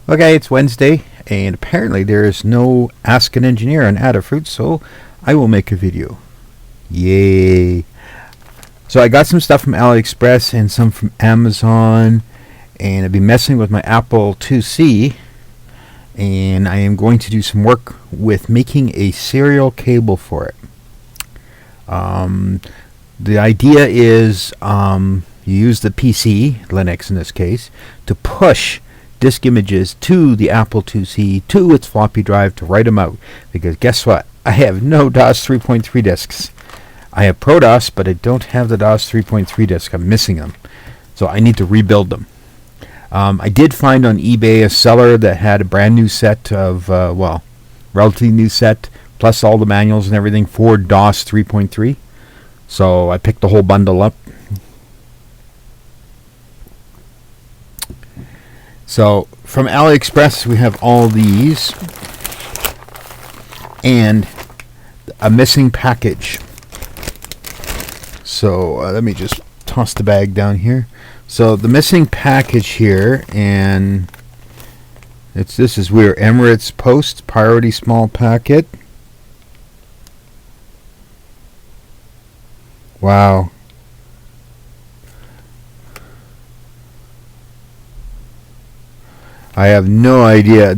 Okay, it's Wednesday, and apparently there is no Ask an Engineer on Adafruit, so I will make a video. Yay! So I got some stuff from AliExpress and some from Amazon, and I've been messing with my Apple IIc, and I am going to do some work with making a serial cable for it. The idea is you use the PC, Linux in this case, to push disk images to the Apple IIc, to its floppy drive, to write them out. Because guess what? I have no DOS 3.3 disks. I have ProDOS, but I don't have the DOS 3.3 disk. I'm missing them. So I need to rebuild them. I did find on eBay a seller that had a brand new set of, relatively new set, plus all the manuals and everything for DOS 3.3. So I picked the whole bundle up. So from AliExpress we have all these and a missing package. So let me just toss the bag down here. So the missing package here, and this is weird. Emirates Post priority small packet. Wow. I have no idea.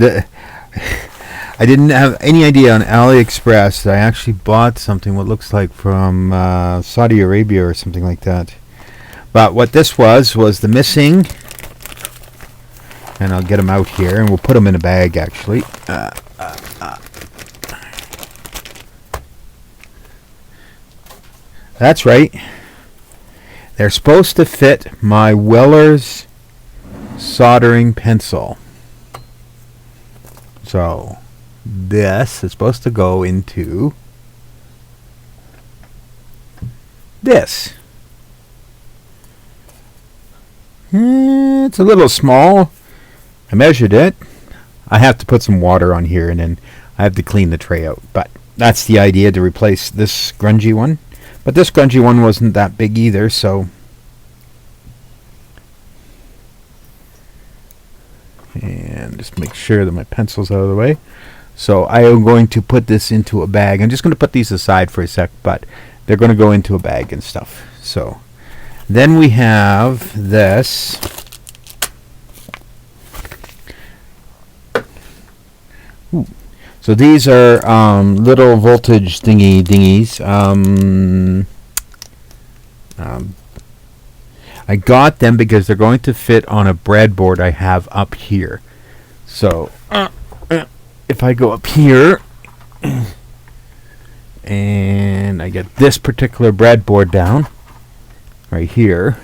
I didn't have any idea on AliExpress that I actually bought something what looks like from Saudi Arabia or something like that. But what this was the missing, and I'll get them out here and we'll put them in a bag actually. That's right. They're supposed to fit my Weller's soldering pencil. So this is supposed to go into this. It's a little small. I measured it. I have to put some water on here and then I have to clean the tray out. But that's the idea, to replace this grungy one. But this grungy one wasn't that big either, so. And just make sure that my pencil's out of the way. So I am going to put this into a bag. I'm just going to put these aside for a sec, but they're going to go into a bag and stuff. So then we have this. Ooh. So these are little voltage dingies. I got them because they're going to fit on a breadboard I have up here. So if I go up here and I get this particular breadboard down right here,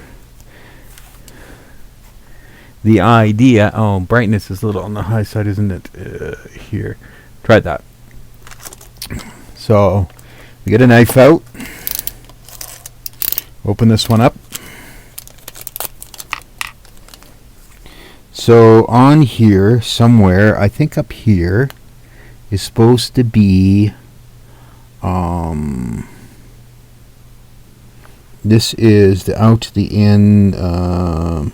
the idea, brightness is a little on the high side, isn't it? Here, try that. So we get a knife out, open this one up. So on here somewhere, I think up here is supposed to be this is the out to the in. I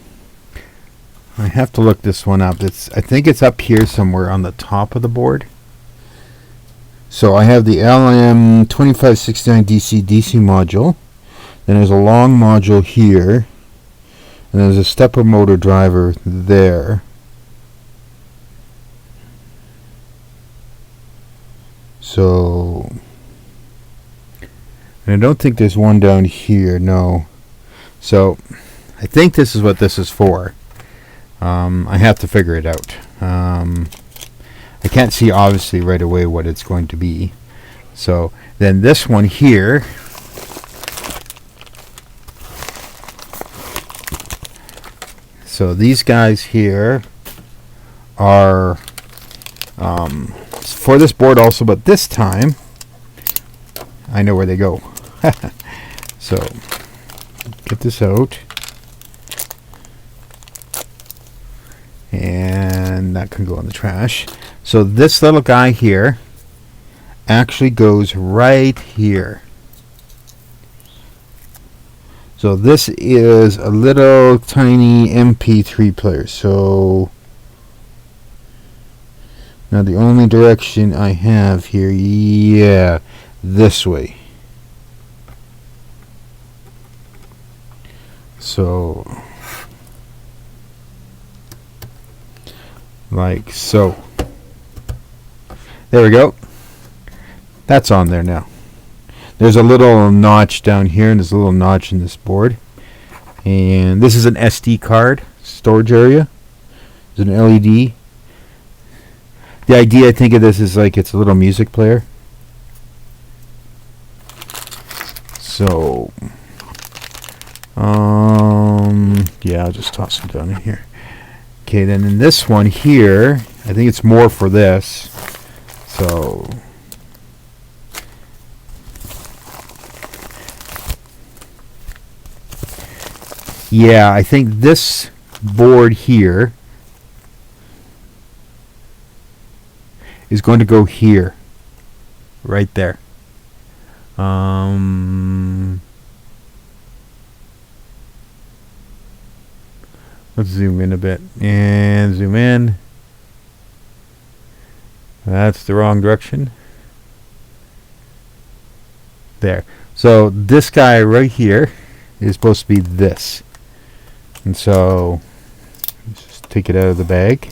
have to look this one up. I think it's up here somewhere on the top of the board. So I have the LM2569 DC module. Then there's a long module here. And there's a stepper motor driver there. So, and I don't think there's one down here, no. So, I think this is what this is for. I have to figure it out. I can't see obviously right away what it's going to be. So, then this one here, so these guys here are for this board also, but this time I know where they go. So get this out, and that can go in the trash. So this little guy here actually goes right here. So this is a little tiny MP3 player. So Now the only direction I have here, yeah, this way. So, like so. There we go. That's on there now. There's a little notch down here, and there's a little notch in this board. And this is an SD card storage area. There's an LED. The idea, I think, of this is like it's a little music player. So, yeah, I'll just toss it down in here. Okay, then in this one here, I think it's more for this. So, yeah, I think this board here is going to go here, right there. Let's zoom in a bit and zoom in. That's the wrong direction. There. So this guy right here is supposed to be this. And so let's just take it out of the bag.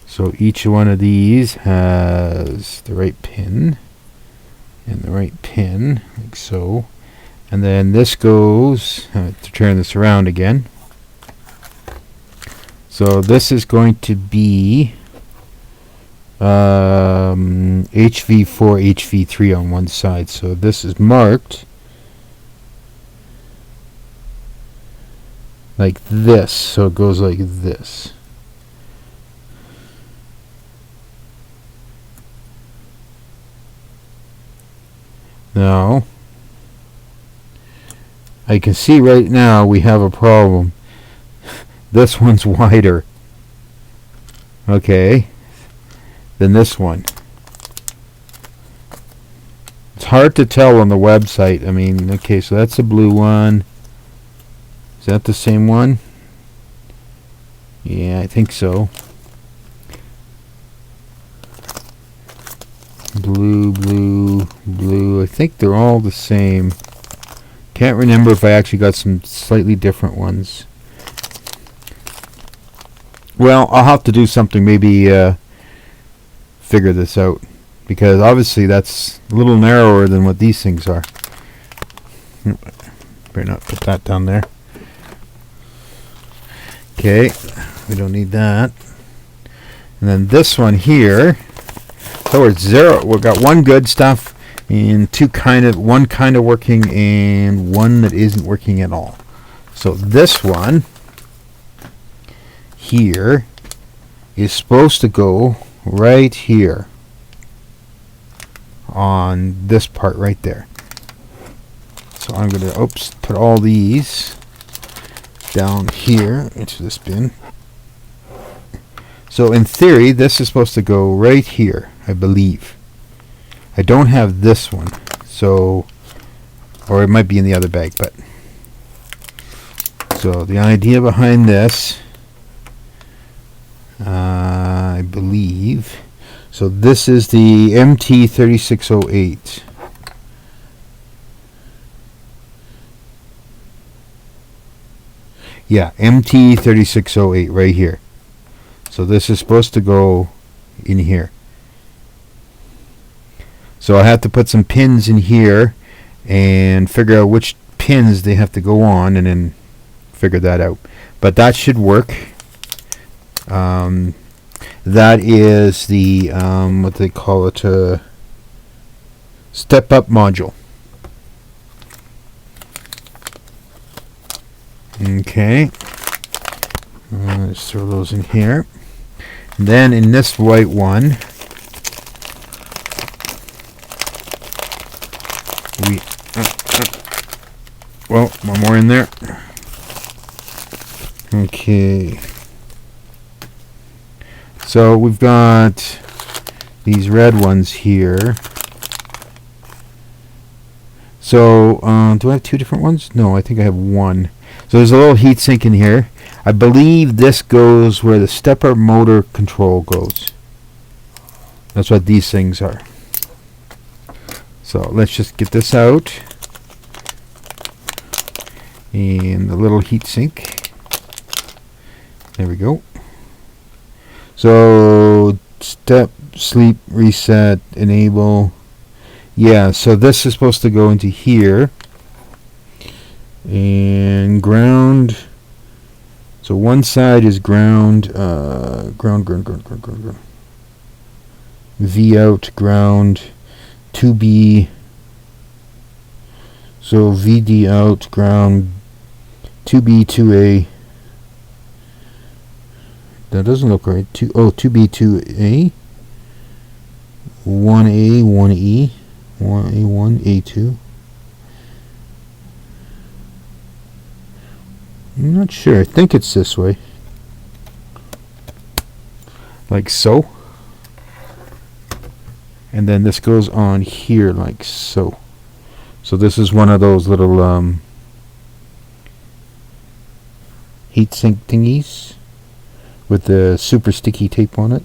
So each one of these has the right pin and the right pin, like so. And then this goes, to turn this around again. So this is going to be HV4, HV3 on one side. So this is marked like this. So it goes like this. Now, I can see right now we have a problem. This one's wider. Okay. Than this one. It's hard to tell on the website. I mean, okay, so that's the blue one. Is that the same one? Yeah, I think so. Blue, blue, blue. I think they're all the same. Can't remember if I actually got some slightly different ones. Well, I'll have to do something, maybe figure this out, because obviously that's a little narrower than what these things are. Better not put that down there. Okay, we don't need that. And then this one here, so we're zero. We've got one good stuff and one kind of working and one that isn't working at all. So this one here is supposed to go right here on this part right there. So I'm going to put all these down here into this bin. So in theory, this is supposed to go right here, I believe. I don't have this one, so, or it might be in the other bag, but. So the idea behind this, I believe, so this is the MT3608. Yeah, MT3608 right here. So this is supposed to go in here. So I have to put some pins in here and figure out which pins they have to go on, and then figure that out. But that should work. That is the what they call it, step up module. Okay, let's throw those in here. And then in this white one, well, one more in there. Okay. So we've got these red ones here. So, do I have two different ones? No, I think I have one. So there's a little heat sink in here. I believe this goes where the stepper motor control goes. That's what these things are. So let's just get this out. And the little heat sink. There we go. So step, sleep, reset, enable. Yeah, so this is supposed to go into here. And ground. So one side is ground, ground. V out, ground, 2B. So VD out, ground, 2B, 2A. That doesn't look right. 2B, 2A. 1A, 1E. 1A1, A2. I'm not sure. I think it's this way. Like so. And then this goes on here like so. So this is one of those little heat sink thingies with the super sticky tape on it.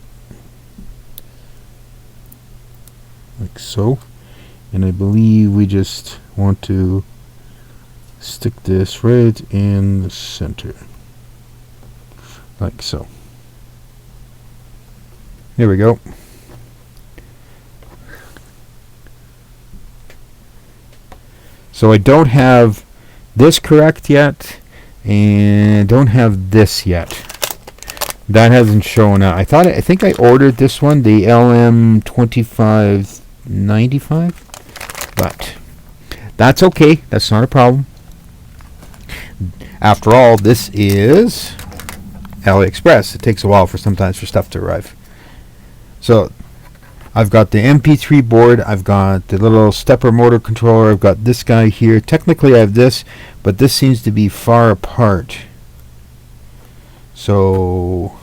Like so. And I believe we just want to stick this right in the center. Like so. There we go. So I don't have this correct yet, and don't have this yet. That hasn't shown up. I think I ordered this one, the LM2595, but that's okay. That's not a problem. After all, this is AliExpress. It takes a while sometimes for stuff to arrive. So I've got the MP3 board, I've got the little stepper motor controller, I've got this guy here. Technically I have this, but this seems to be far apart. So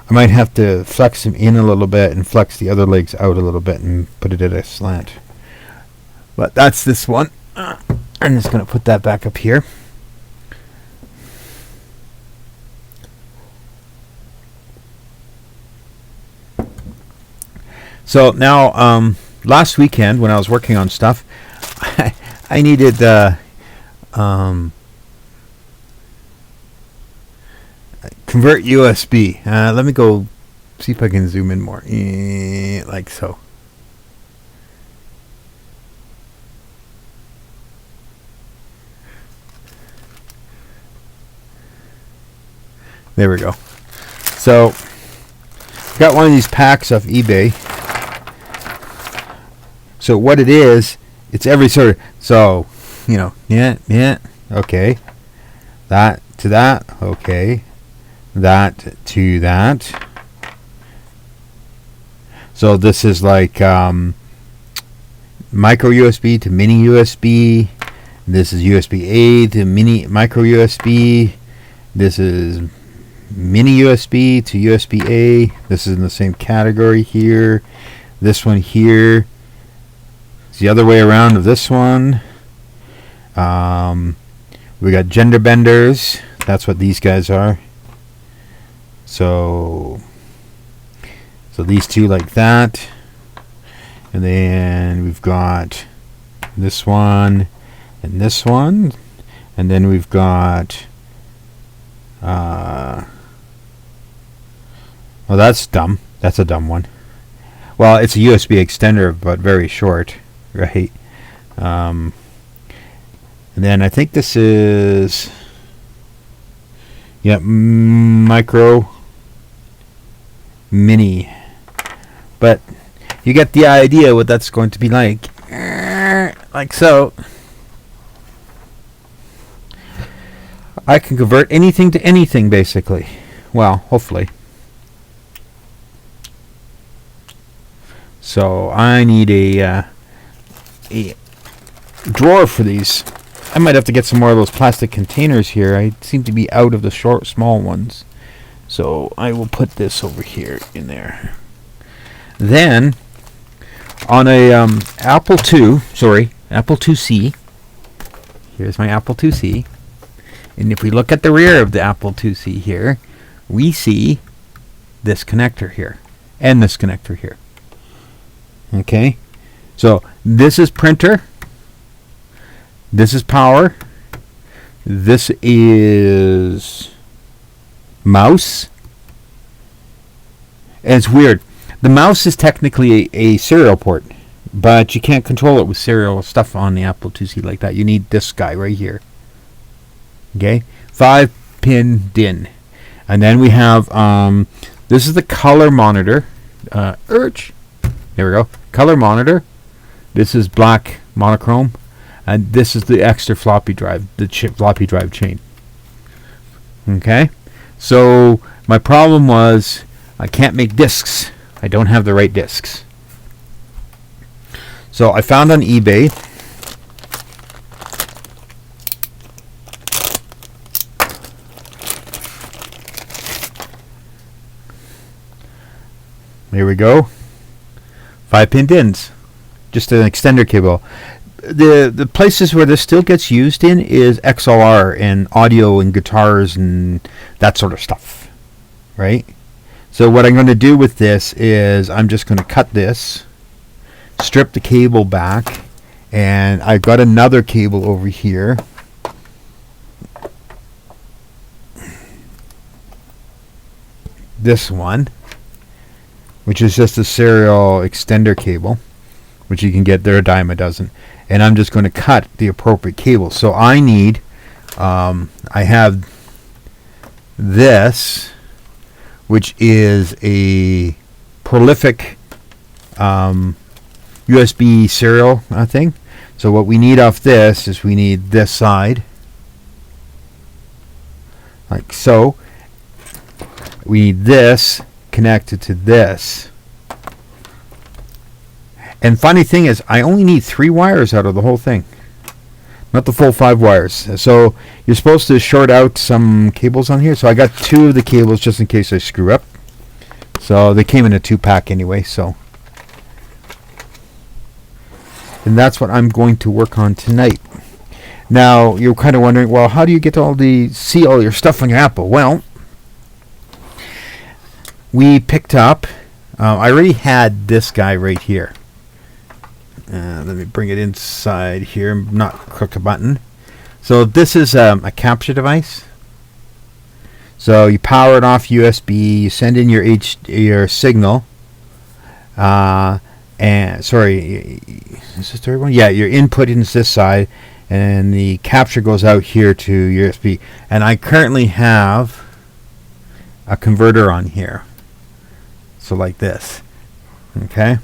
I might have to flex him in a little bit and flex the other legs out a little bit and put it at a slant. But that's this one. I'm just going to put that back up here. So now, last weekend when I was working on stuff, I needed convert USB. Let me go see if I can zoom in more, like so. There we go. So got one of these packs off eBay. So what it is, it's every sort of, so, you know, yeah, okay. That to that, okay. That to that. So this is like micro USB to mini USB. This is USB-A to micro USB. This is mini USB to USB-A. This is in the same category here. This one here. The other way around of this one. We got gender benders. That's what these guys are. So these two like that. And then we've got this one and this one. And then we've got well, that's dumb. That's a dumb one. Well, it's a USB extender, but very short. Right. And then I think this is micro mini, but you get the idea what that's going to be like so. I can convert anything to anything basically. Well, hopefully. So I need a drawer for these. I might have to get some more of those plastic containers here. I seem to be out of the small ones. So I will put this over here in there. Then on a Apple IIc. Here's my Apple IIc. And if we look at the rear of the Apple IIc here, we see this connector here and this connector here. Okay, so this is printer, this is power, this is mouse. And it's weird. The mouse is technically a serial port, but you can't control it with serial stuff on the Apple IIc like that. You need this guy right here. Okay, 5-pin DIN. And then we have, this is the color monitor. There we go. Color monitor. This is black monochrome. And this is the extra floppy drive, the floppy drive chain. Okay, so my problem was I can't make discs. I don't have the right discs. So I found on eBay there we go. 5-pin DINs. Just an extender cable. The places where this still gets used in is XLR and audio and guitars and that sort of stuff. Right? So what I'm going to do with this is I'm just going to cut this, strip the cable back, and I've got another cable over here. This one, which is just a serial extender cable, which you can get, they're a dime a dozen. And I'm just going to cut the appropriate cable. So I need, I have this, which is a prolific USB serial thing. So what we need off this is we need this side, like so. We need this connected to this. And funny thing is, I only need 3 wires out of the whole thing, not the full 5 wires. So you're supposed to short out some cables on here. So I got 2 of the cables just in case I screw up. So they came in a 2-pack anyway. So, and that's what I'm going to work on tonight. Now you're kind of wondering, well, how do you get see all your stuff on your Apple? Well, we picked up. I already had this guy right here. Let me bring it inside here, not click a button. So this is a capture device. So you power it off USB, you send in your signal, and sorry, is this the right one? Yeah, your input is this side, and the capture goes out here to USB. And I currently have a converter on here. So like this, okay?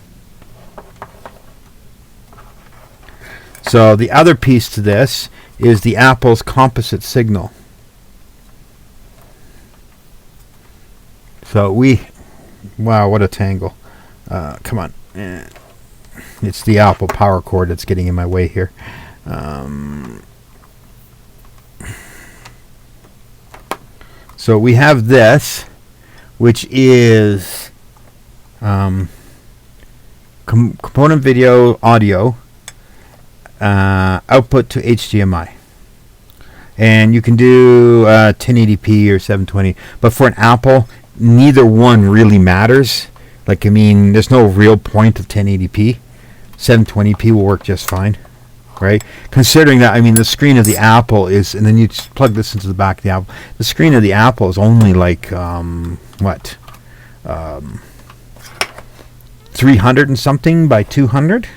So the other piece to this is the Apple's composite signal. So wow, what a tangle. Come on. It's the Apple power cord that's getting in my way here. So we have this, which is component video audio, output to HDMI. And you can do 1080p or 720, but for an Apple, neither one really matters. Like, I mean, there's no real point of 1080p. 720p will work just fine, right? Considering that, I mean, the screen of the Apple is, and then you just plug this into the back of the Apple. The screen of the Apple is only like 300 and something by 200,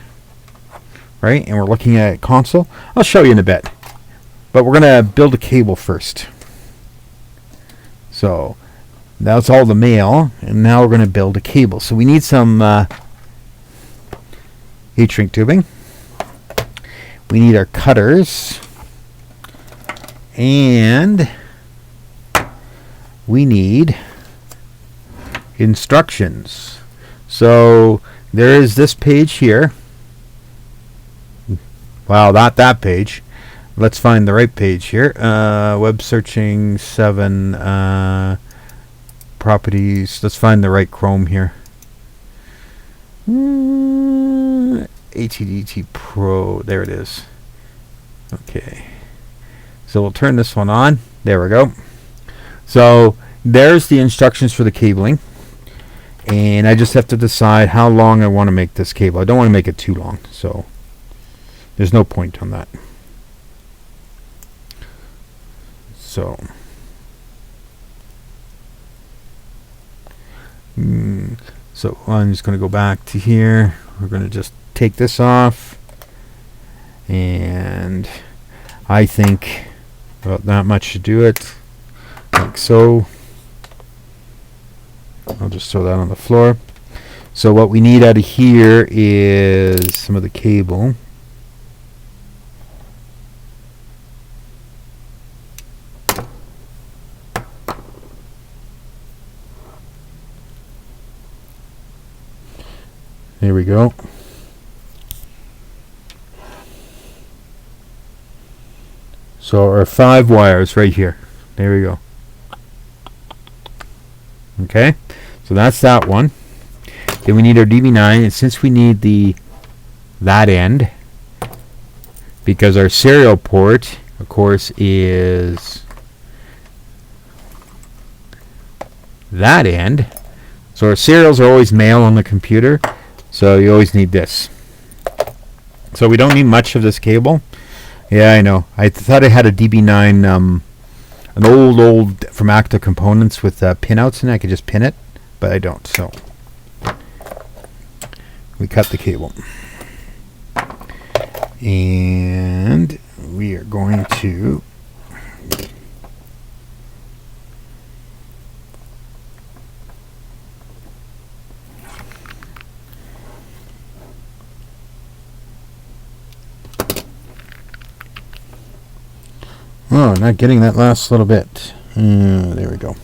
right? And we're looking at console. I'll show you in a bit, but we're gonna build a cable first. So that's all the mail, and now we're gonna build a cable. So we need some heat shrink tubing. We need our cutters, and we need instructions. So there is this page here. Wow, not that page. Let's find the right page here. Web searching 7 properties. Let's find the right Chrome here. ADTPro. There it is. Okay. So we'll turn this one on. There we go. So there's the instructions for the cabling. And I just have to decide how long I want to make this cable. I don't want to make it too long, so there's no point on that. So so I'm just going to go back to here. We're going to just take this off, and I think about that much should do it, like so. I'll just throw that on the floor. So what we need out of here is some of the cable. There we go. So our 5 wires right here. There we go. Okay, so that's that one. Then we need our DB9, and since we need that end, because our serial port, of course, is that end. So our serials are always male on the computer, so you always need this. So we don't need much of this cable. Yeah, I know. I thought I had a DB9, an old from Active Components with pinouts in it. I could just pin it, but I don't. So we cut the cable, and we are going to not getting that last little bit. There we go.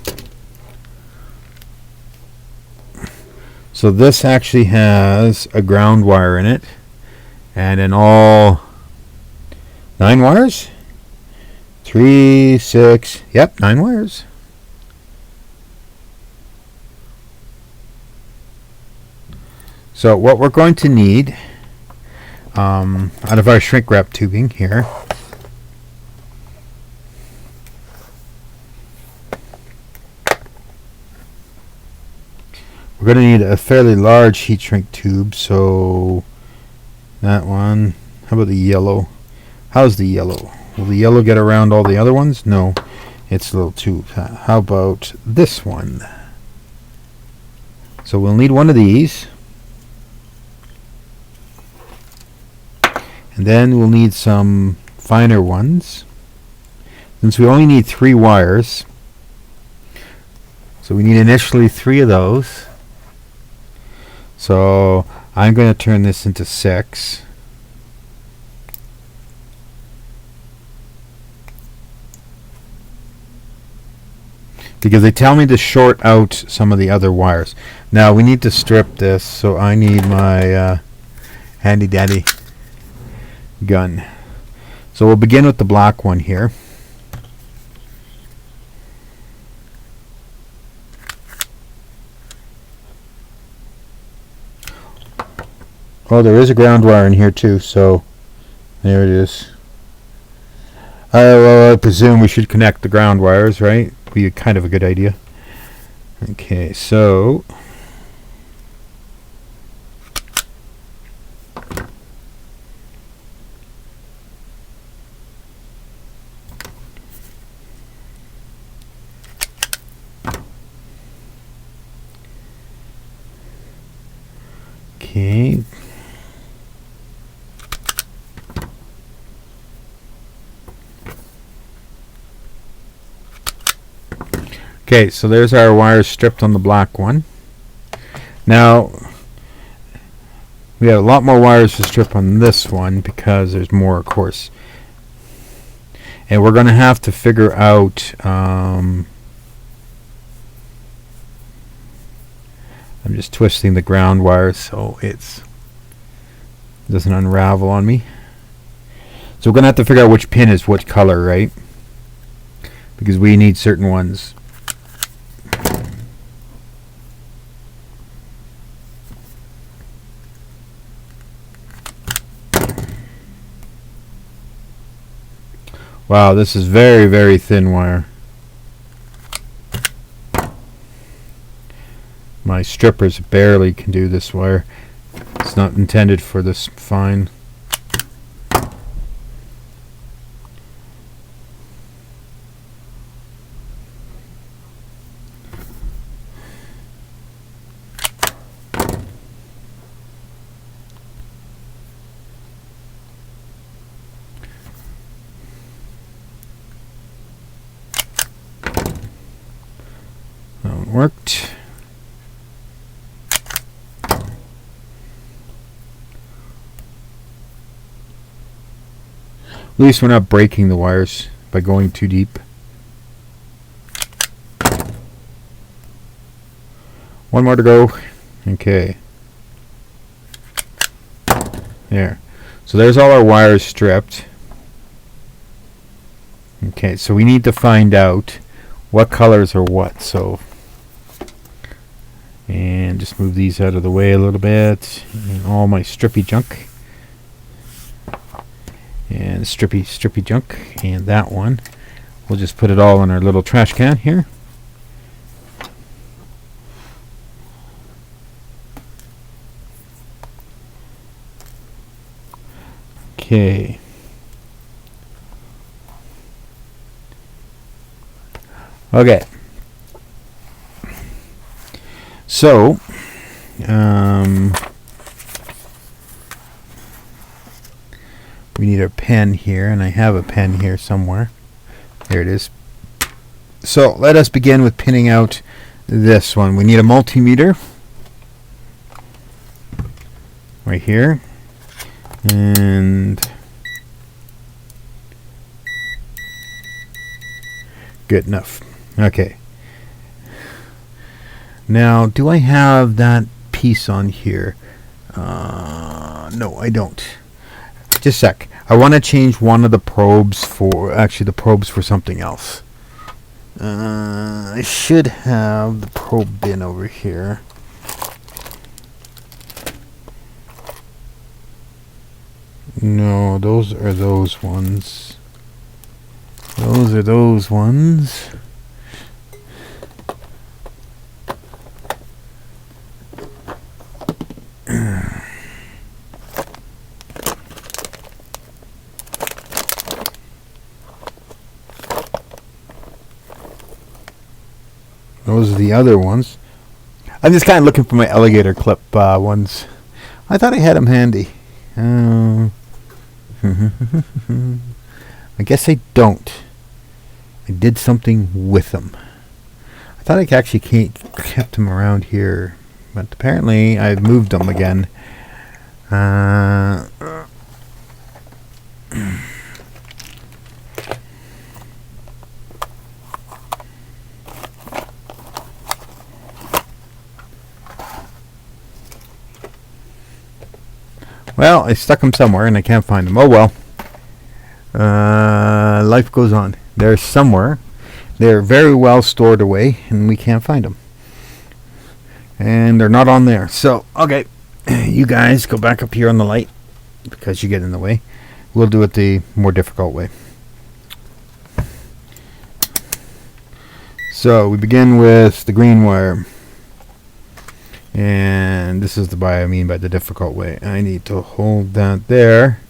So this actually has a ground wire in it, and in all 9 wires, 3, 6, yep, 9 wires. So what we're going to need out of our shrink wrap tubing here, we're going to need a fairly large heat shrink tube. So that one, how about the yellow? How's the yellow? Will the yellow get around all the other ones? No, it's a little too. How about this one? So we'll need one of these, and then we'll need some finer ones, since we only need 3 wires. So we need initially 3 of those. So I'm going to turn this into 6. Because they tell me to short out some of the other wires. Now we need to strip this, so I need my handy dandy gun. So we'll begin with the black one here. Oh, there is a ground wire in here too, so there it is. Well, I presume we should connect the ground wires, right? Be kind of a good idea. Okay, so okay. Okay, so there's our wires stripped on the black one. Now, we have a lot more wires to strip on this one because there's more, of course. And we're going to have to figure out... I'm just twisting the ground wires so it doesn't unravel on me. So we're going to have to figure out which pin is what color, right? Because we need certain ones. Wow, this is very, very thin wire. My strippers barely can do this wire. It's not intended for this fine. That one worked. At least we're not breaking the wires by going too deep. One more to go. Okay. There. So there's all our wires stripped. Okay, so we need to find out what colors are what. So, and just move these out of the way a little bit. And all my strippy junk. And strippy junk. And that one. We'll just put it all in our little trash can here. Okay. Okay. So, we need a pen here, and I have a pen here somewhere. There it is. So let us begin with pinning out this one. We need a multimeter right here, and good enough. Okay. Now, do I have that piece on here? No, I don't. Just a sec. I want to change one of the probes for, actually the probes for something else. I should have the probe bin over here. No, those are those ones. Those are those ones. Those are the other ones. I'm just kind of looking for my alligator clip ones. I thought I had them handy. I guess I don't. I did something with them. I thought I actually kept them around here, but apparently I've moved them again. Well, I stuck them somewhere and I can't find them. Oh well. Life goes on. They're somewhere. They're very well stored away and we can't find them. And they're not on there. So, okay. You guys go back up here on the light because you get in the way. We'll do it the more difficult way. So, we begin with the green wire. And this is the by I mean by the difficult way. I need to hold that there,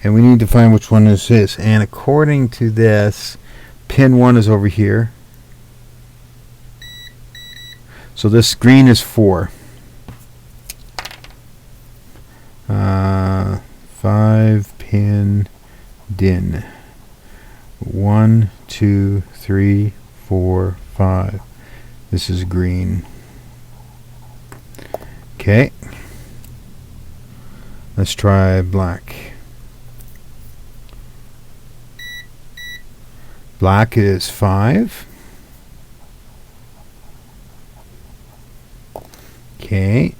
and we need to find which one this is. And according to this, pin 1 is over here. So this green is 4. 5-pin DIN. 1, 2, 3, 4, 5. This is green. Okay, let's try black. Black is 5. Okay,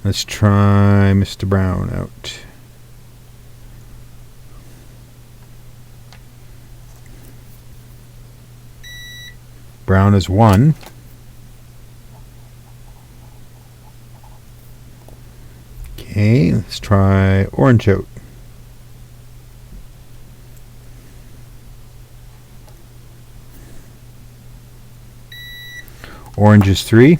let's try Mr. Brown out. Brown is 1. Okay, let's try orange out. Orange is 3.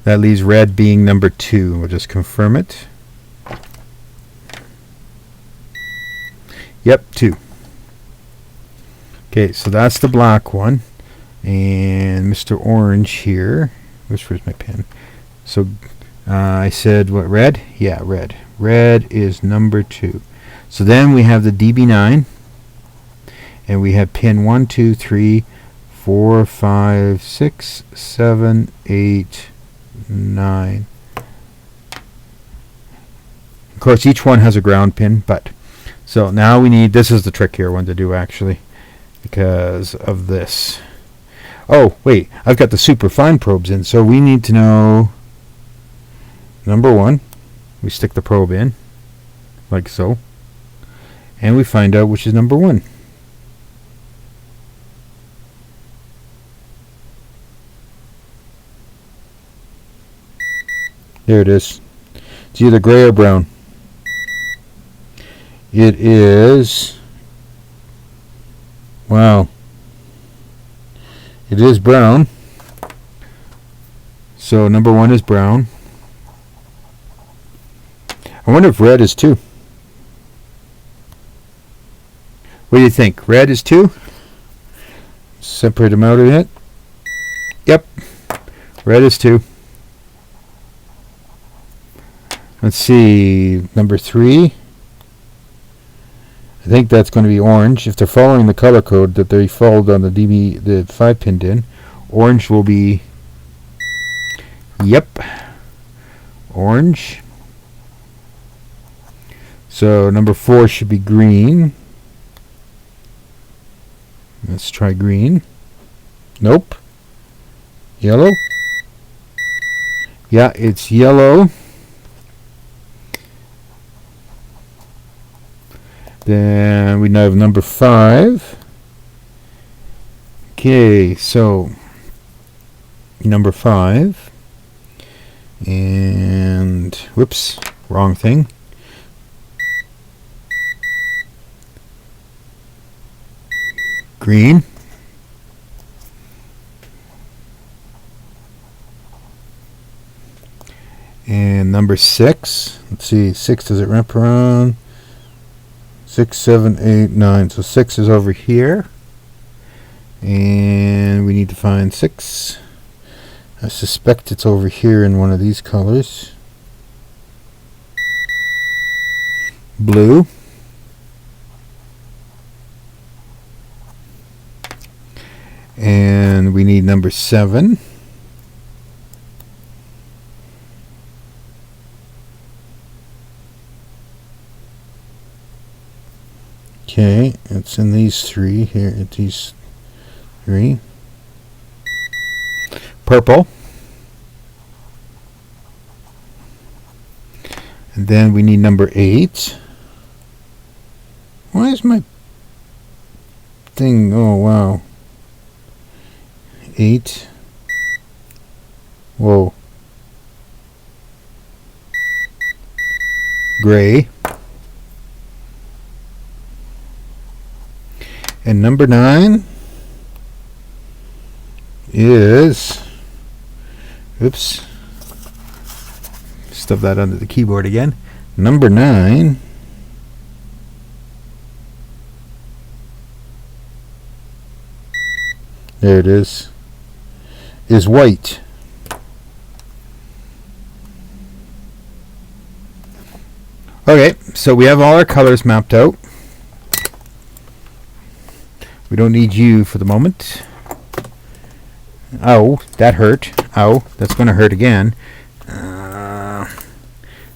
That leaves red being number 2. We'll just confirm it. Yep, 2. Okay, so that's the black one. And Mr. Orange here. Where's my pen? So I said what, red? Yeah, red. Red is number 2. So then we have the DB9. And we have pin 1, 2, 3, 4, 5, 6, 7, 8, 9. Of course, each one has a ground pin, but so now we need, this is the trickier one to do actually, because of this. Oh, wait, I've got the super fine probes in, so we need to know number 1. We stick the probe in, like so, and we find out which is number 1. There it is. It's either gray or brown. It is, wow, it is brown. So number 1 is brown. I wonder if red is 2. What do you think? Red is 2? Separate them out a bit. Yep, red is 2. Let's see, number 3. I think that's going to be orange. If they're following the color code that they followed on the 5-pin DIN, orange will be, yep, orange. So number 4 should be green. Let's try green. Nope. Yellow. Yeah, it's yellow. Then we now have number 5. Okay, so number 5. And whoops, wrong thing. Green. And number 6. Let's see, 6, does it wrap around? 6, 7, 8, 9. So 6 is over here. And we need to find 6. I suspect it's over here in one of these colors. Blue. And we need number 7. Okay, it's in these 3 here. It's these 3. Purple. And then we need number 8. Why is my thing? Oh, wow. 8. Whoa. Gray. And number 9 is, oops, stuff that under the keyboard again. Number 9 there it is white. Okay, so we have all our colors mapped out. We don't need you for the moment. Oh, that hurt. Oh, that's going to hurt again.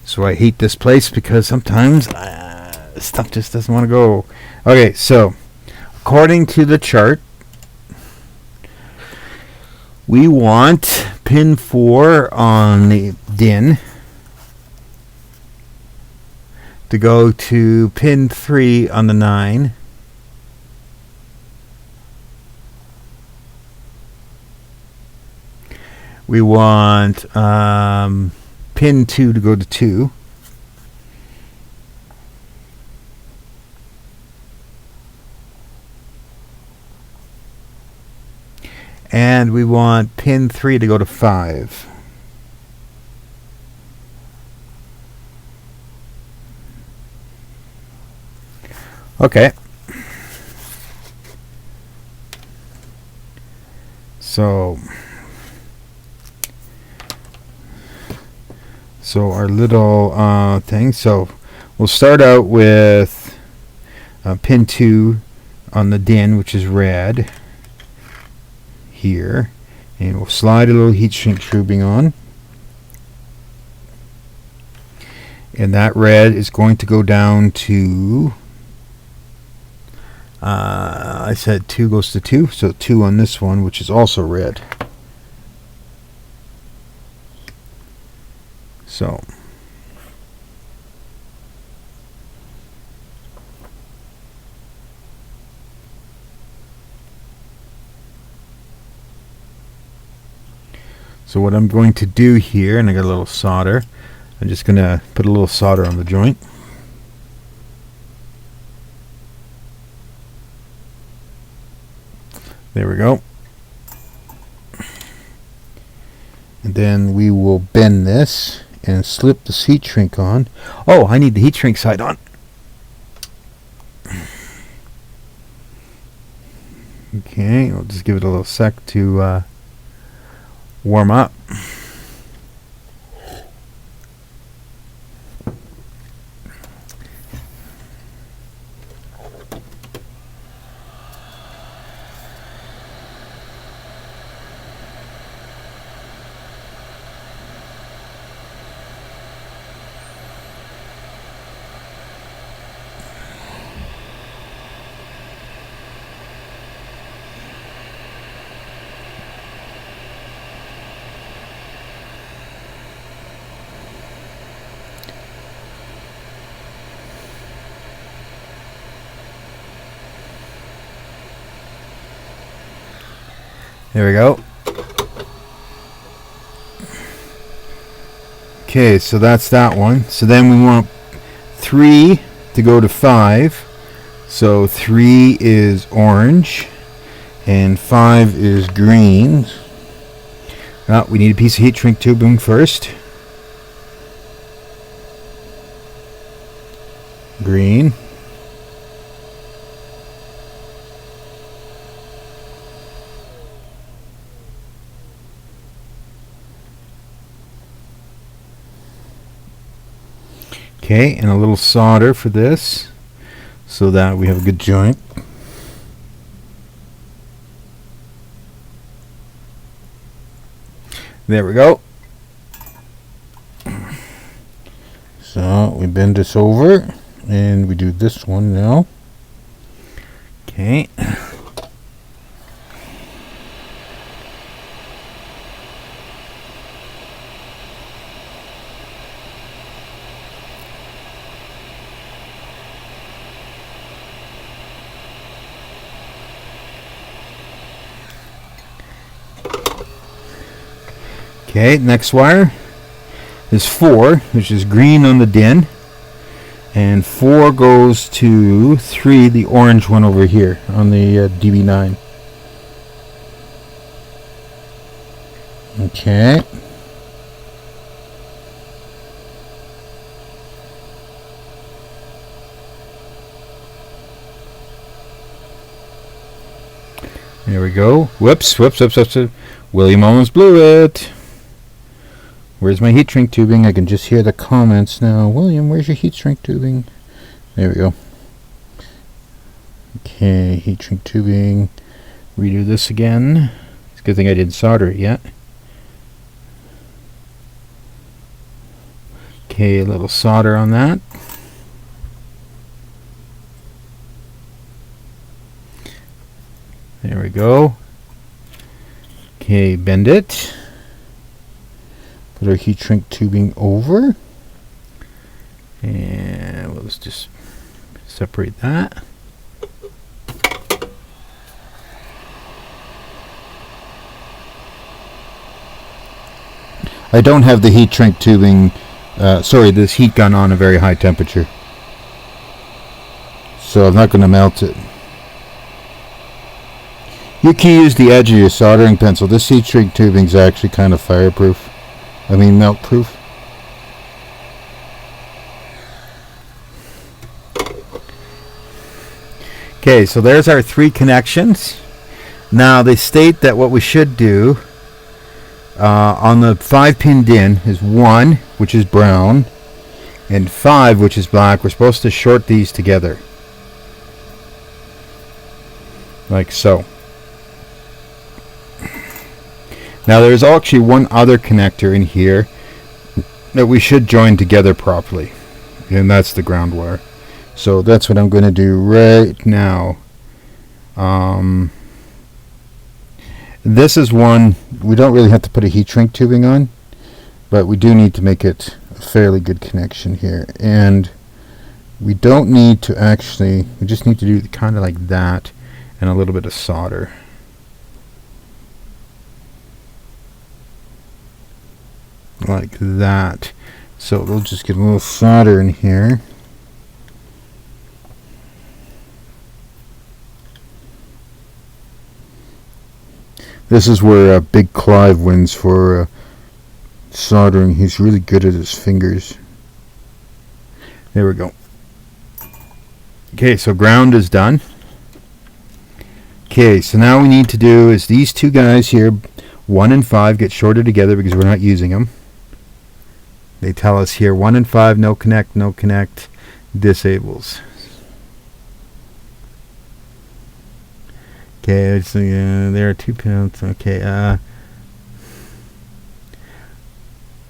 So I hate this place because sometimes stuff just doesn't want to go. Okay, so according to the chart, we want pin 4 on the DIN to go to pin 3 on the 9. We want pin 2 to go to 2. And we want pin 3 to go to 5. Okay. So our little thing. So we'll start out with pin 2 on the DIN, which is red here, and we'll slide a little heat shrink tubing on, and that red is going to go down to I said 2 goes to 2, so 2 on this one, which is also red. So what I'm going to do here, and I got a little solder, I'm just going to put a little solder on the joint. There we go. And then we will bend this and slip the heat shrink on. Oh, I need the heat shrink side on. Okay, I'll just give it a little sec to warm up. There we go. Okay, so that's that one. So then we want 3 to go to 5. So 3 is orange and 5 is green. We need a piece of heat shrink tubing first. Green. Okay, and a little solder for this so that we have a good joint. There we go. So we bend this over and we do this one now. Okay. Okay, next wire is 4, which is green on the DIN, and 4 goes to 3, the orange one over here on the DB9. Okay. There we go. Whoops. William almost blew it. Where's my heat shrink tubing? I can just hear the comments now. William, where's your heat shrink tubing? There we go. Okay, heat shrink tubing. Redo this again. It's a good thing I didn't solder it yet. Okay, a little solder on that. There we go. Okay, bend it. Put our heat shrink tubing over. And let's just separate that. I don't have the heat shrink tubing, this heat gun on a very high temperature. So I'm not going to melt it. You can use the edge of your soldering pencil. This heat shrink tubing is actually kind of fireproof. I mean melt proof. Okay, so there's our 3 connections. Now they state that what we should do on the 5-pin DIN is 1, which is brown, and 5, which is black. We're supposed to short these together, like so. Now there's actually one other connector in here that we should join together properly, and that's the ground wire. So that's what I'm going to do right now. This is one we don't really have to put a heat shrink tubing on, but we do need to make it a fairly good connection here. And we don't need to actually, we just need to do kind of like that and a little bit of solder. Like that. So we'll just get a little solder in here. This is where Big Clive wins for soldering. He's really good at his fingers. There we go. Okay, so ground is done. Okay, so now we need to do is these 2 guys here, 1 and 5, get shorted together because we're not using them. They tell us here 1 and 5, no connect, no connect, disables. Okay, so there are 2 pins. Okay,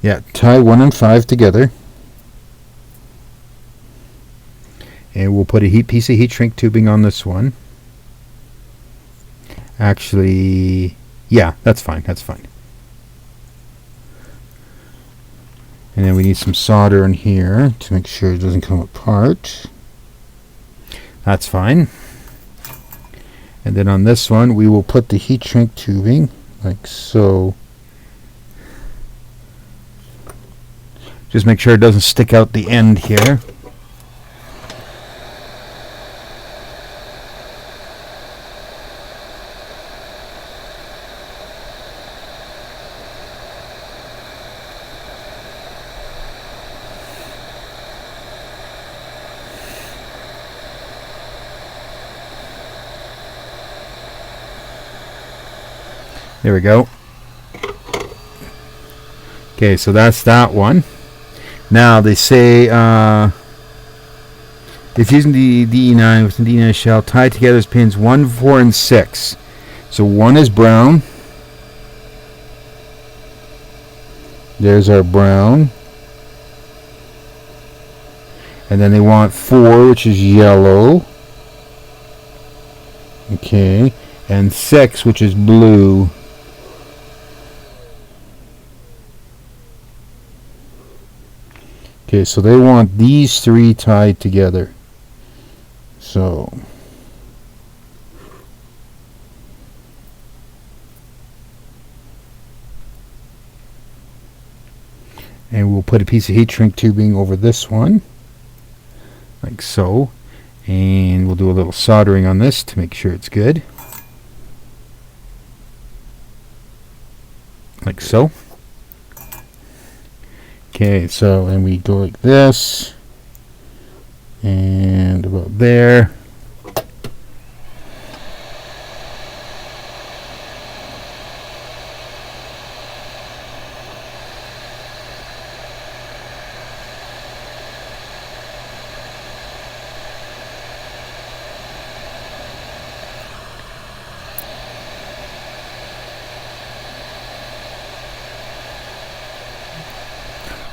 yeah, tie 1 and 5 together, and we'll put a piece of heat shrink tubing on this one. Actually, yeah, that's fine. That's fine. And then we need some solder in here to make sure it doesn't come apart. That's fine. And then on this one, we will put the heat shrink tubing like so. Just make sure it doesn't stick out the end here. There we go. Okay, so that's that one. Now they say if using the DE9 with the DE9 shell, tie together as pins 1, 4, and 6. So 1 is brown. There's our brown. And then they want 4, which is yellow. Okay. And 6, which is blue. Okay, so they want these 3 tied together. So and we'll put a piece of heat shrink tubing over this one, like so. And we'll do a little soldering on this to make sure it's good. Like so. Okay, so and we go like this and about there.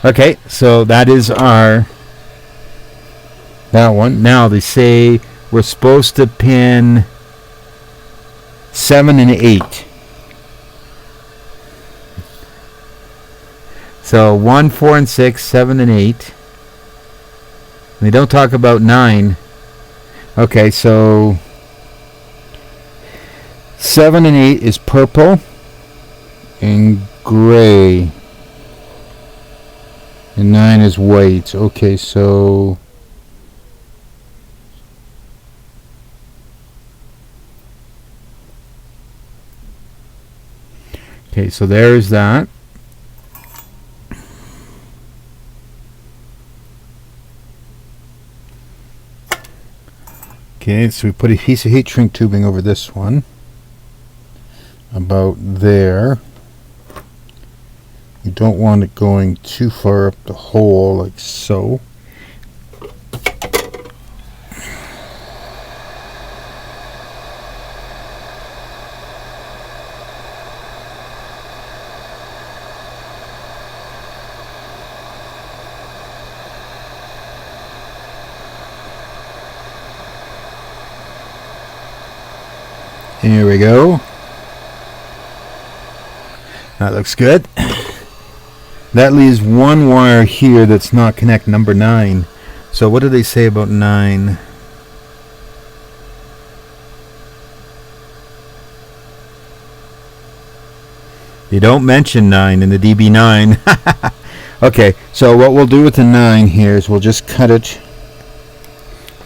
Okay, so that is that one. Now they say we're supposed to pin 7 and 8. So 1, 4, and 6, 7 and 8. And they don't talk about 9. Okay, so 7 and 8 is purple and gray. And 9 is white. Okay, so Okay, so there's that. Okay, so we put a piece of heat shrink tubing over this one, about there. You don't want it going too far up the hole, like so. Here we go. That looks good. That leaves one wire here that's not connect, number 9. So what do they say about 9? You don't mention 9 in the DB9. Okay, so what we'll do with the 9 here is we'll just cut it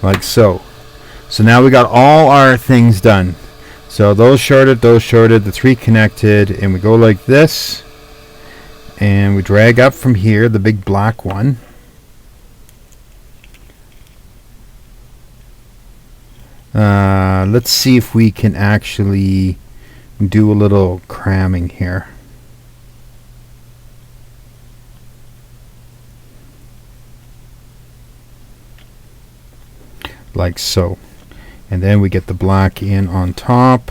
like so. So now we got all our things done. So those shorted, the 3 connected, and we go like this, and we drag up from here, the big black one. Let's see if we can actually do a little cramming here. Like so. And then we get the black in on top.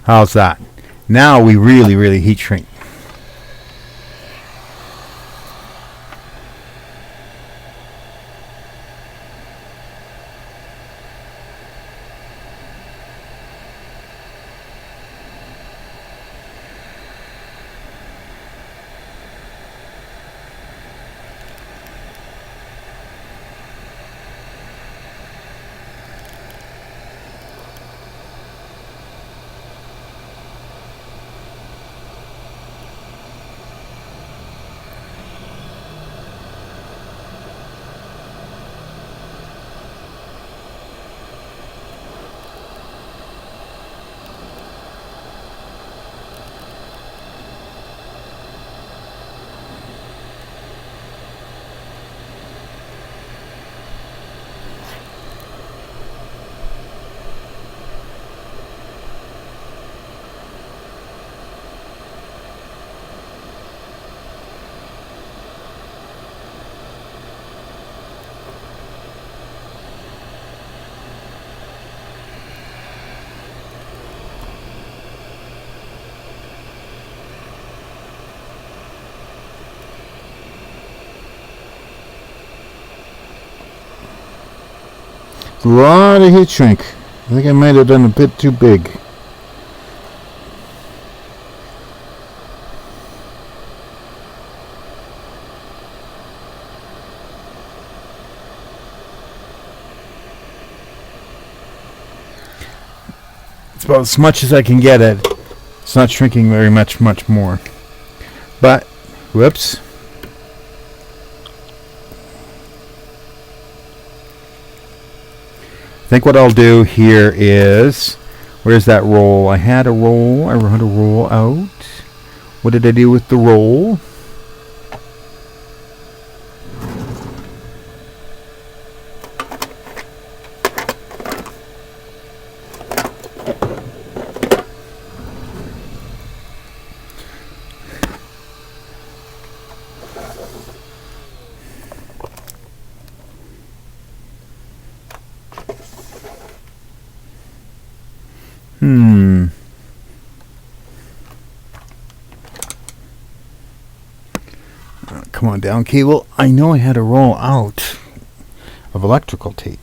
How's that? Now we really heat shrink. A lot of heat shrink. I think I might have done a bit too big. It's about as much as I can get it. It's not shrinking very much more. But, whoops. I think what I'll do here is, where's that roll? I had a roll. I had a roll out. What did I do with the roll? Come on down, cable. I know I had a roll out of electrical tape.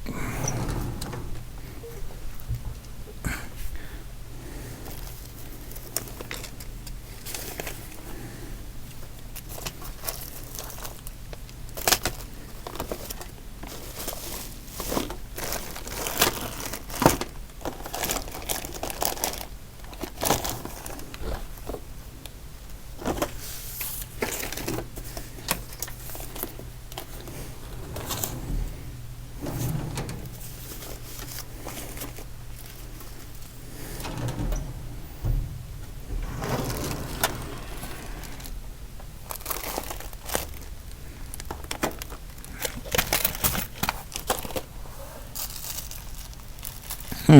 You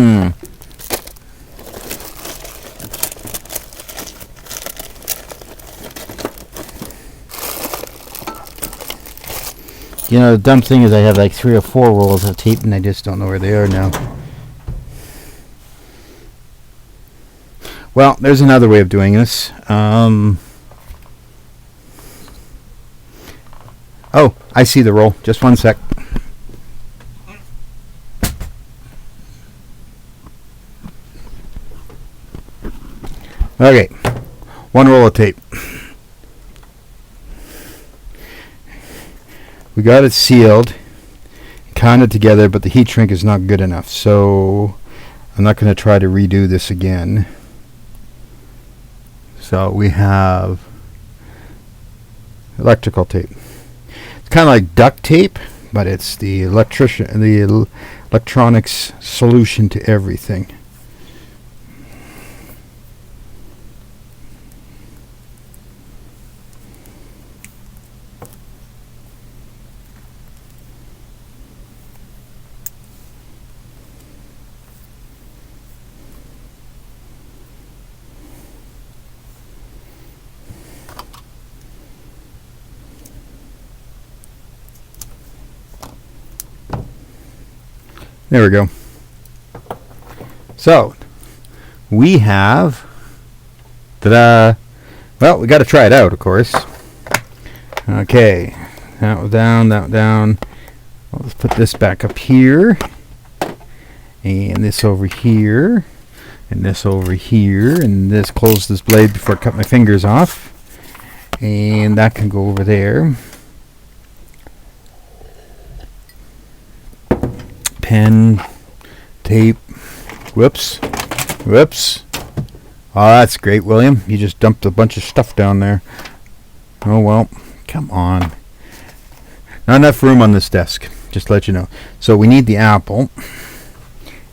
know, the dumb thing is I have like 3 or 4 rolls of tape and I just don't know where they are now. Well, there's another way of doing this. Oh, I see the roll. Just one sec. Okay, one roll of tape. We got it sealed, kind of together, but the heat shrink is not good enough, so I'm not going to try to redo this again. So we have electrical tape. It's kind of like duct tape, but it's the electronics solution to everything. There we go. So we have, ta-da! Well, we got to try it out, of course. Okay, that was down, that was down. Well, let's put this back up here, and this over here, and this over here, and this close this blade before I cut my fingers off, and that can go over there. Pen, tape, whoops. Oh, that's great, William. You just dumped a bunch of stuff down there. Oh, well, come on. Not enough room on this desk, just to let you know. So we need the apple,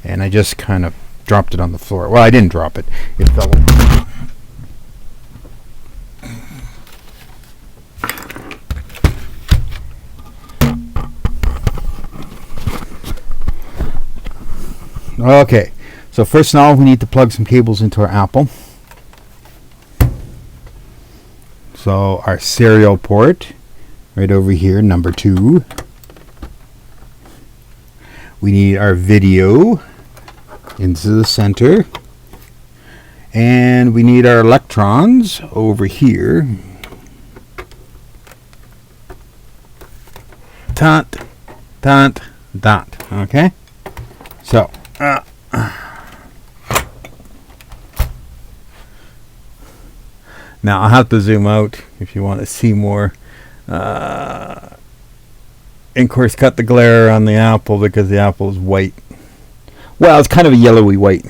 and I just kind of dropped it on the floor. Well, I didn't drop it. It fell over. Okay, so first of all, we need to plug some cables into our apple. So our serial port, right over here, number 2. We need our video into the center. And we need our electrons over here. Dot, dot, dot. Okay? So, now I'll have to zoom out if you want to see more. And of course, cut the glare on the apple because the apple is white. Well, it's kind of a yellowy white.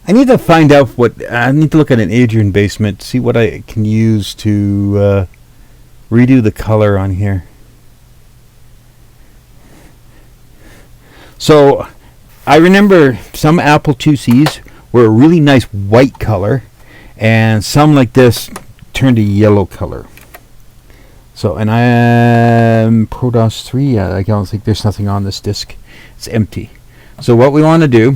I need to find out I need to look at an Adrian basement, see what I can use to redo the color on here. So, I remember some Apple IIcs were a really nice white color, and some like this turned a yellow color. So, and I am ProDOS 3. I don't think there's nothing on this disk. It's empty. So what we want to do,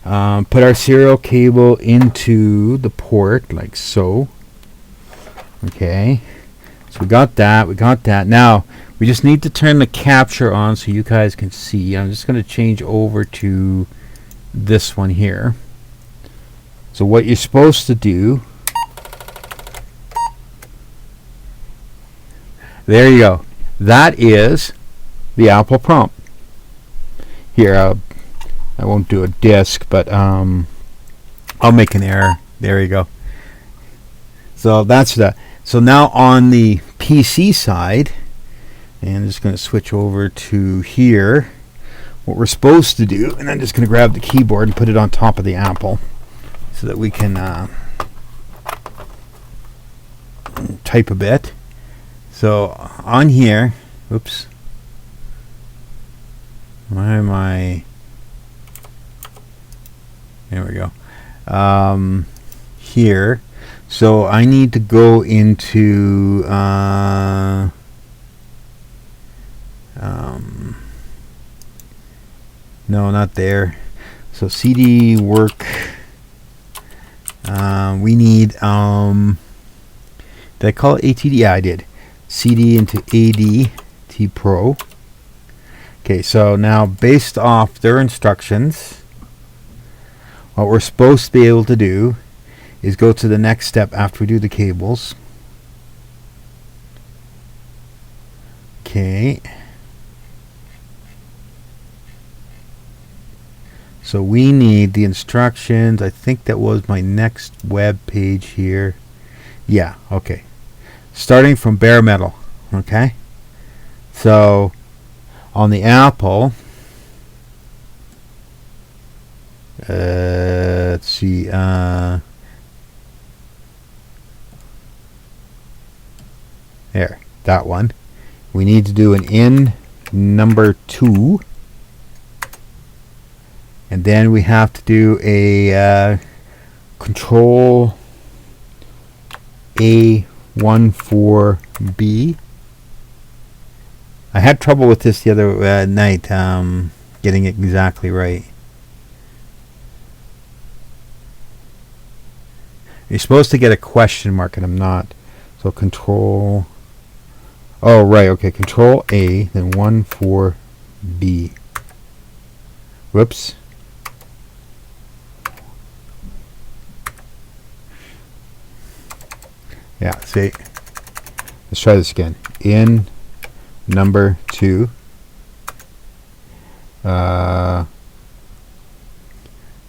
put our serial cable into the port like so. Okay. So we got that. Now, we just need to turn the capture on so you guys can see. I'm just going to change over to this one here. So what you're supposed to do, there you go. That is the Apple prompt. Here, I won't do a disk, but I'll make an error. There you go. So that's that. So now on the PC side, and I'm just going to switch over to here. What we're supposed to do, and I'm just going to grab the keyboard and put it on top of the Apple so that we can type a bit. So on here, oops, why am I? There we go. Here, so I need to go into no, not there. So CD work. We need, did I call it ATD? Yeah, I did. CD into ADTPro. Okay, so now based off their instructions, what we're supposed to be able to do is go to the next step after we do the cables. Okay. So we need the instructions. I think that was my next web page here. Yeah, okay. Starting from bare metal. Okay. So on the Apple, let's see, there, that one. We need to do an in number 2. And then we have to do a control A14B. I had trouble with this the other night, getting it exactly right. You're supposed to get a question mark, and I'm not. So control. Oh, right. Okay. Control A, then 14B. Whoops. Yeah, see. Let's try this again. In number 2.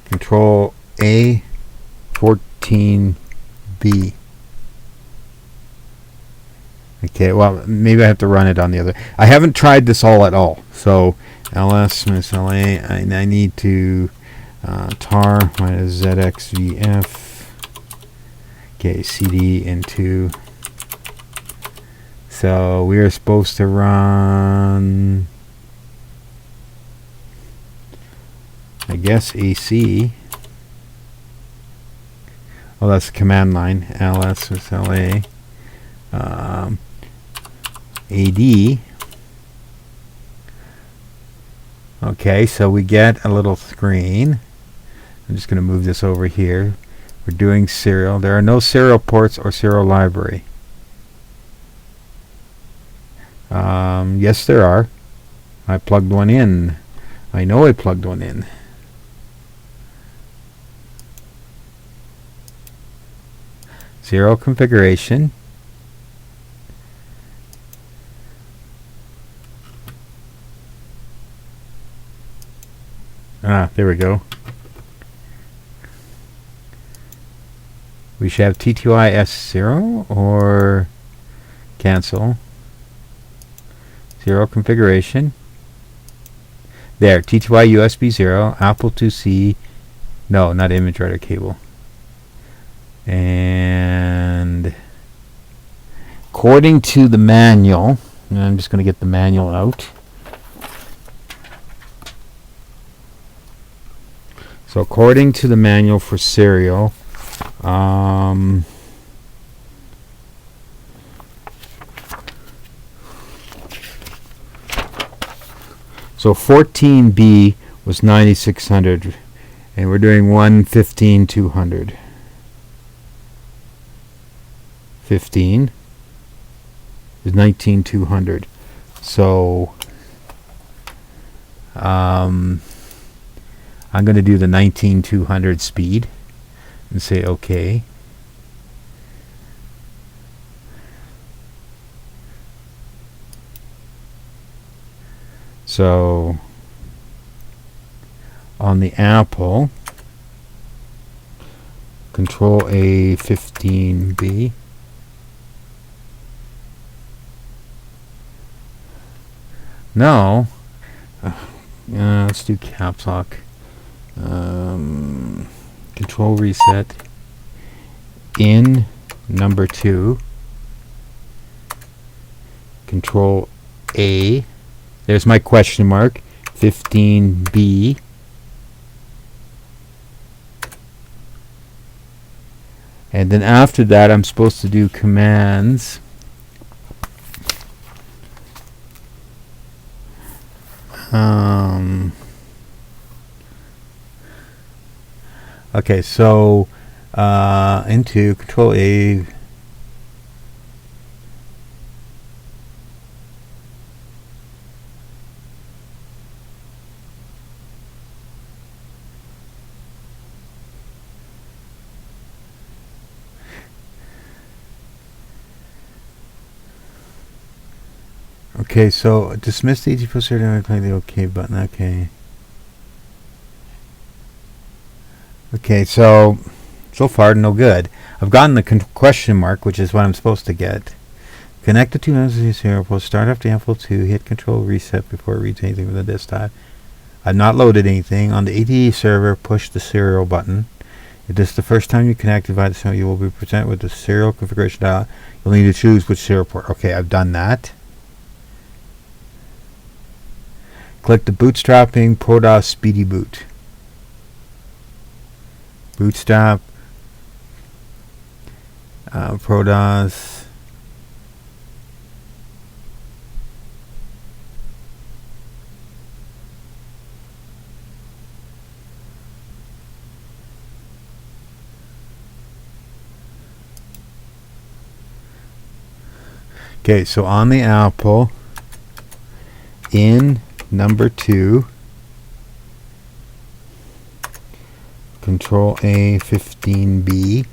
Control A 14B. Okay, well, maybe I have to run it on the other. I haven't tried this all at all. So ls minus la, I need to tar minus zxvf. Okay, CD into. So we are supposed to run, I guess, AC. Oh, that's the command line. ls with la. AD. Okay, so we get a little screen. I'm just going to move this over here. We're doing serial. There are no serial ports or serial library. Yes, there are. I plugged one in. I know I plugged one in. Serial configuration. There we go. We should have TTY S0 or cancel. Zero configuration. There, TTY USB 0, Apple IIc. No, not image writer cable. And according to the manual, and I'm just going to get the manual out. So according to the manual for serial, so 14B was 9600, and we're doing 115,200. 15 is 19,200. So I'm going to do the 19,200 speed and say OK. So on the Apple, control A 15B. No. Let's do caps lock. Control reset. In number 2. Control A. There's my question mark. 15B. And then after that, I'm supposed to do commands. Okay, so into Control A. Okay, so dismiss the ADTPro server and click the OK button. Okay. Okay, so far no good. I've gotten the question mark, which is what I'm supposed to get. Connect the two ends of the serial port. Start up the Apple II. Hit Control Reset before it reads anything from the desktop. I've not loaded anything. On the ADE server, push the serial button. If this is the first time you connected via the serial, you will be presented with the serial configuration dialog. You'll need to choose which serial port. Okay, I've done that. Click the bootstrapping ProDOS Speedy Boot. Bootstrap ProDOS. Okay, so on the Apple, in number 2, Control A 15B.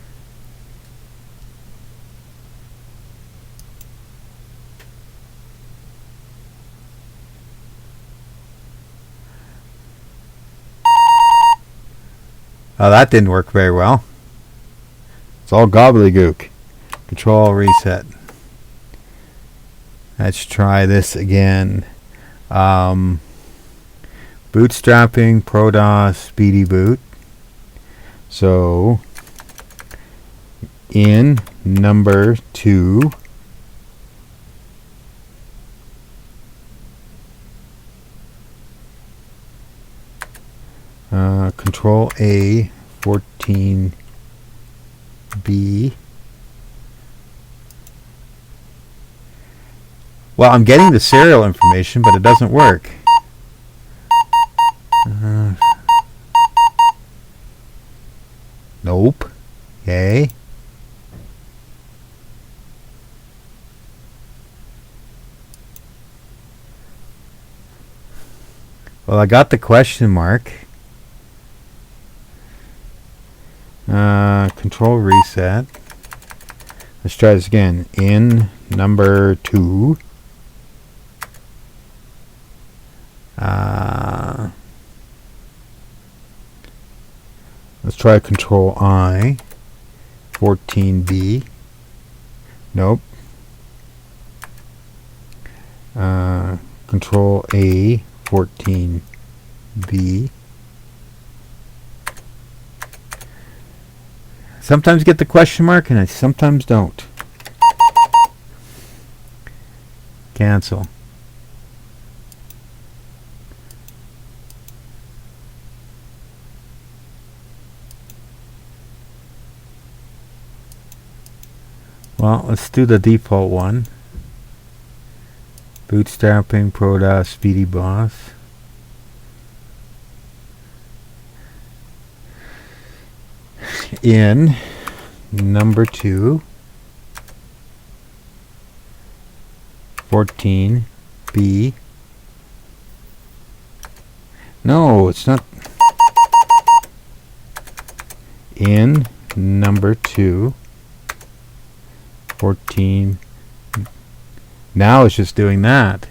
Oh, that didn't work very well. It's all gobbledygook. Control Reset. Let's try this again. Bootstrapping ProDOS Speedy Boot. So in number 2, Control A 14B. Well, I'm getting the serial information, but it doesn't work. Nope. Okay. Well, I got the question mark. Control Reset. Let's try this again. In number 2. Let's try Control I 14B. Nope. Control A 14B. Sometimes get the question mark and I sometimes don't. Cancel. Well, let's do the default one. Bootstrapping ProDOS Speedy Boss. In number 2, 14B. No, it's not. In number 2, 14. Now it's just doing that.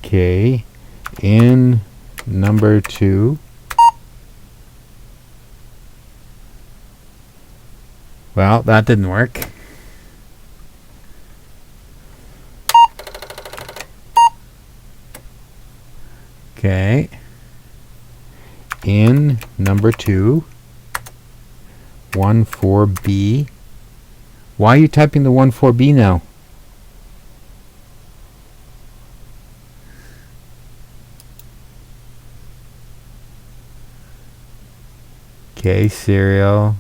Okay, in number 2. Well, that didn't work. Okay. In number 2, 14B. Why are you typing the 14B now? Okay, serial.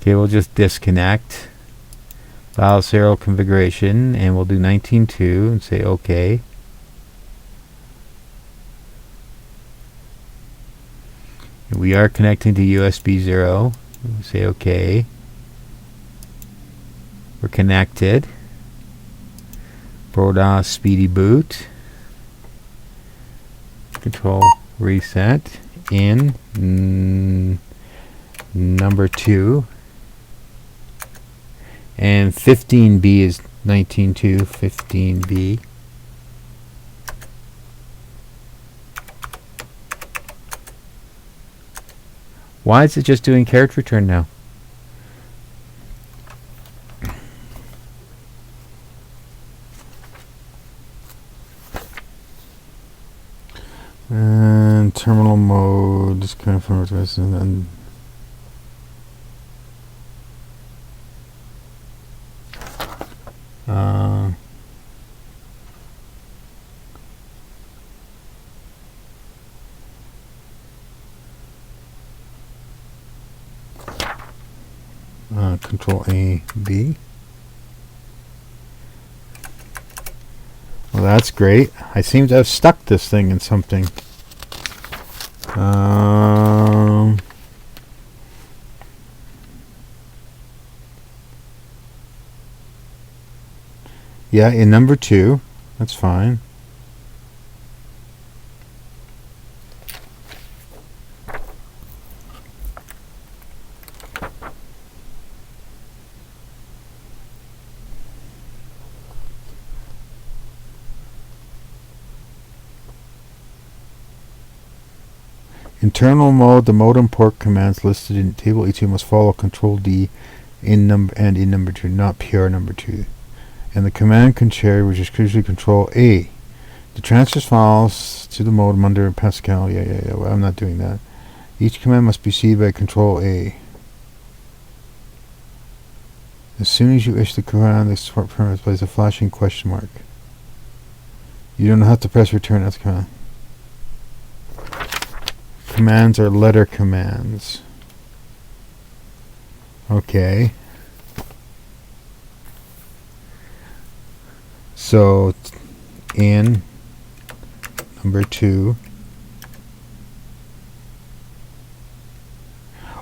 Okay, we'll just disconnect file serial configuration, and we'll do 19.2 and say OK. We are connecting to USB 0. We'll say OK. We're connected. ProDOS speedy boot. Control reset in number 2. And 15B is 19.2, 15B. Why is it just doing character return now? And terminal mode, just confirm this, and then Control A, B. Well, that's great. I seem to have stuck this thing in something. Yeah, in number 2. That's fine. Internal mode, the modem port commands listed in table E2 must follow Control D in number 2, not PR number 2. And the command control, which is usually Control A. The transfers files to the modem under Pascal. Yeah. Well, I'm not doing that. Each command must be received by Control A. As soon as you issue the command, the support parameter displays a flashing question mark. You don't have to press return. That's command. Commands are letter commands. Okay. So in number 2.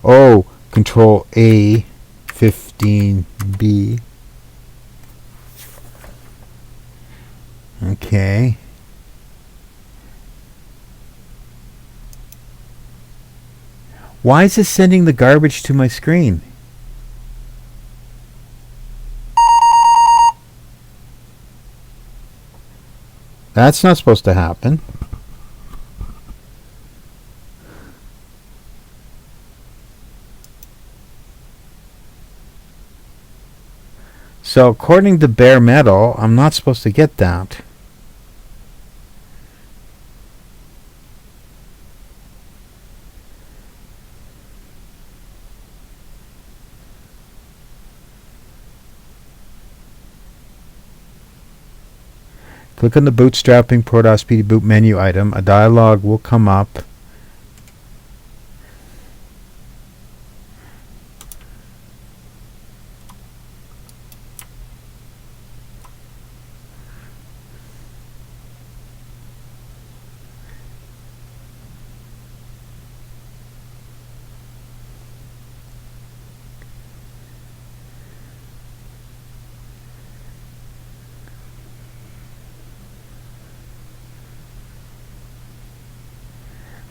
Oh, Control A, 15B. Okay. Why is this sending the garbage to my screen? That's not supposed to happen. So according to bare metal, I'm not supposed to get that. Click on the bootstrapping ProDOS Speedy Boot menu item. A dialog will come up.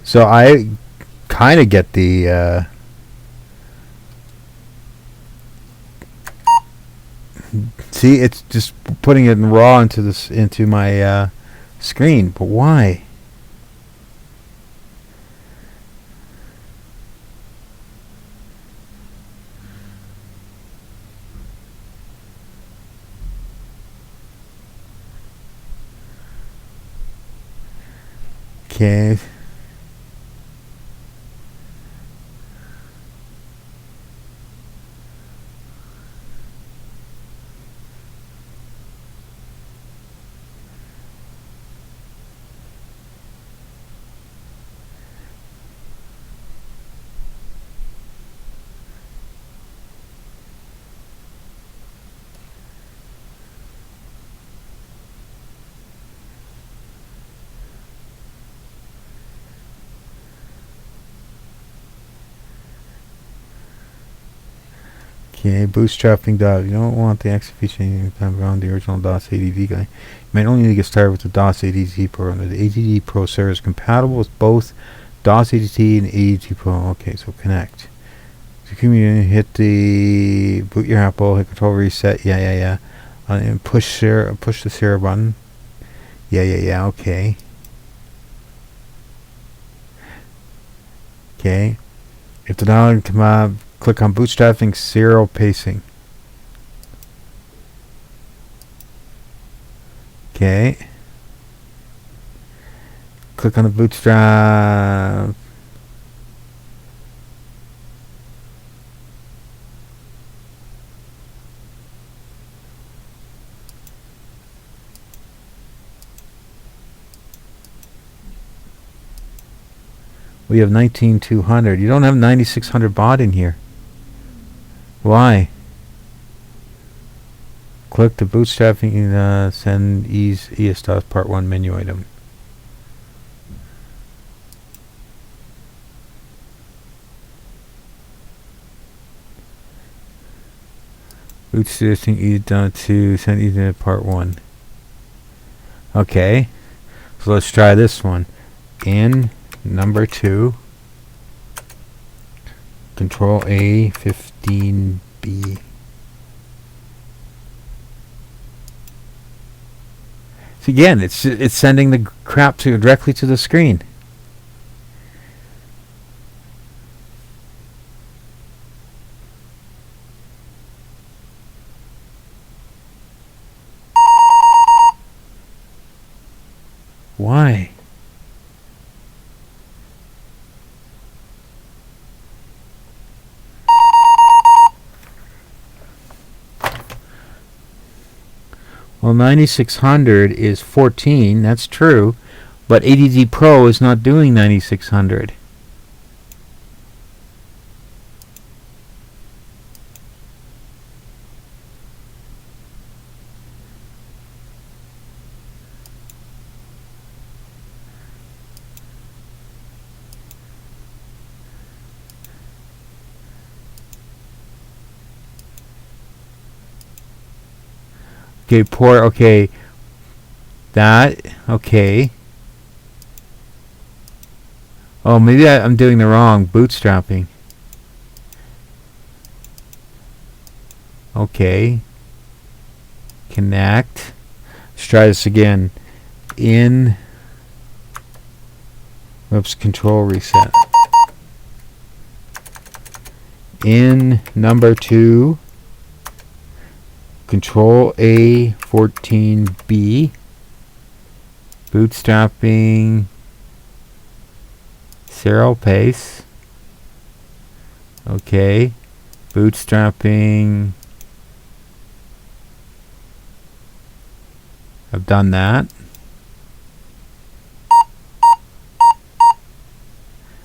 So I kind of get the see, it's just putting it in raw into my screen, but why? Okay. Okay, bootstrapping DOS. You don't want the execution time around the original DOS ADT guy. You might only need to get started with the DOS ADTPro. And the ADTPro server is compatible with both DOS ADT and ADTPro. Okay, so connect. So can you hit the boot your Apple, hit control reset? Yeah. And push the share button. Yeah. Okay. Okay. If the download command, click on bootstrapping serial pacing. Okay. Click on the bootstrap. We have 19200. You don't have 9600 baud in here. Why? Click the bootstrapping send ES-DOS part 1 menu item. Bootstrapping ES-DOS send Ethernet part 1. Okay. So let's try this one. In number 2, control A 15B. So again, it's sending the crap directly to the screen. Why? Well, 9600 is 14, that's true, but ADTPro is not doing 9600. Okay, port, okay. That, okay. Oh, maybe I'm doing the wrong bootstrapping. Okay. Connect. Let's try this again. Oops, control reset. In number 2, control A 14B, bootstrapping serial pace. Okay, bootstrapping. I've done that.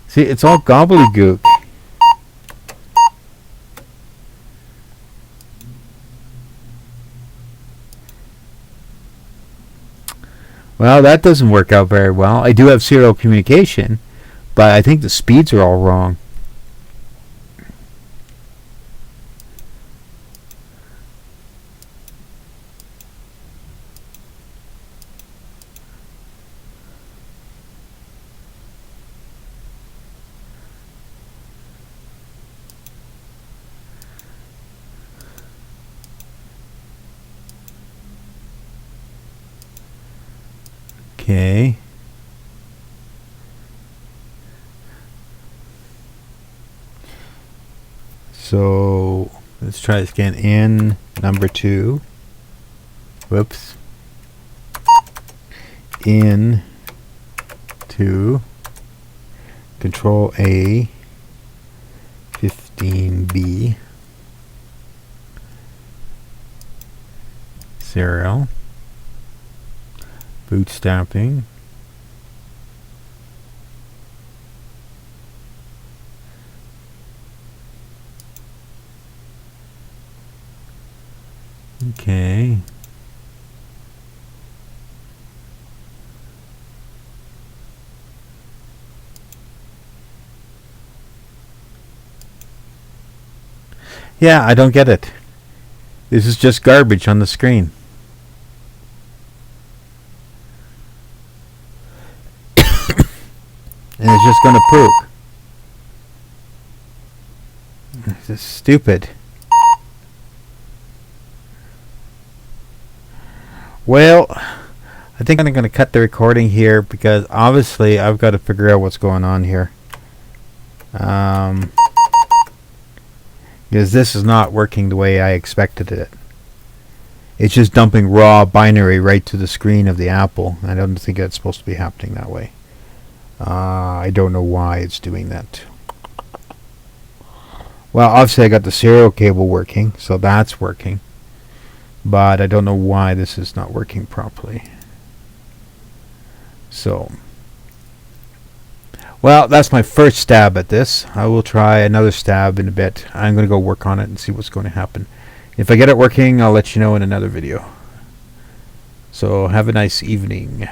See, it's all gobbledygook. Well, that doesn't work out very well. I do have serial communication, but I think the speeds are all wrong. Okay. So let's try this again. In number 2. Whoops. In 2. Control A 15B. Serial. Bootstrapping. Okay. Yeah, I don't get it. This is just garbage on the screen. And it's just going to poop. This is stupid. Well, I think I'm going to cut the recording here because obviously I've got to figure out what's going on here. Because this is not working the way I expected it. It's just dumping raw binary right to the screen of the Apple. I don't think that's supposed to be happening that way. I don't know why it's doing that. Well, obviously I got the serial cable working, so that's working. But I don't know why this is not working properly. So, well, that's my first stab at this. I will try another stab in a bit. I'm going to go work on it and see what's going to happen. If I get it working, I'll let you know in another video. So, have a nice evening.